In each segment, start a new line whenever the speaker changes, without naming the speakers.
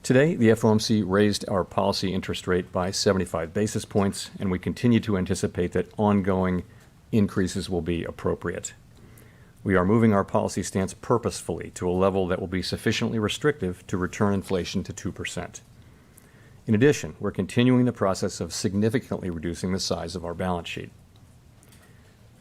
Today, the FOMC raised our policy interest rate by 75 basis points, and we continue to anticipate that ongoing increases will be appropriate. We are moving our policy stance purposefully to a level that will be sufficiently restrictive to return inflation to 2%. In addition, we're continuing the process of significantly reducing the size of our balance sheet.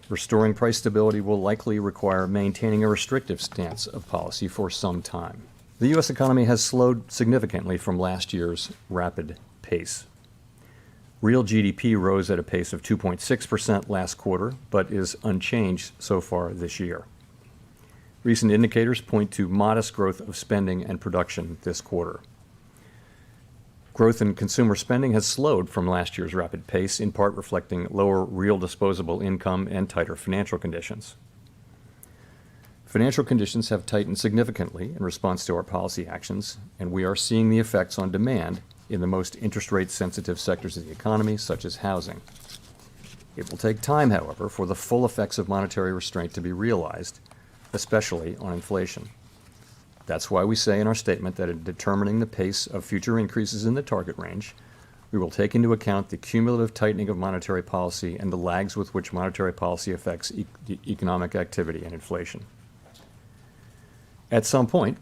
Restoring price stability will likely require maintaining a restrictive stance of policy for some time. The U.S. economy has slowed significantly from last year's rapid pace. Real GDP rose at a pace of 2.6% last quarter, but is unchanged so far this year. Recent indicators point to modest growth of spending and production this quarter. Growth in consumer spending has slowed from last year's rapid pace, in part reflecting lower real disposable income and tighter financial conditions. Financial conditions have tightened significantly in response to our policy actions, and we are seeing the effects on demand in the most interest rate sensitive sectors of the economy, such as housing. It will take time, however, for the full effects of monetary restraint to be realized, especially on inflation. That's why we say in our statement that in determining the pace of future increases in the target range, we will take into account the cumulative tightening of monetary policy and the lags with which monetary policy affects economic activity and inflation. At some point,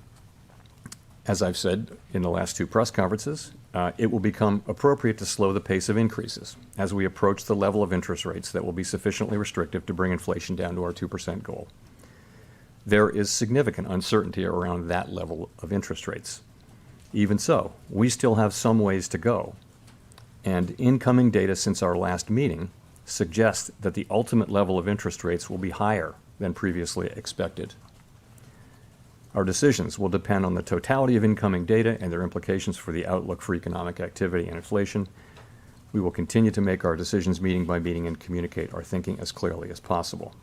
as I've said in the last two press conferences, it will become appropriate to slow the pace of increases as we approach the level of interest rates that will be sufficiently restrictive to bring inflation down to our 2% goal. There is significant uncertainty around that level of interest rates. Even so, we still have some ways to go, and incoming data since our last meeting suggests that the ultimate level of interest rates will be higher than previously expected. Our decisions will depend on the totality of incoming data and their implications for the outlook for economic activity and inflation. We will continue to make our decisions meeting by meeting and communicate our thinking as clearly as possible.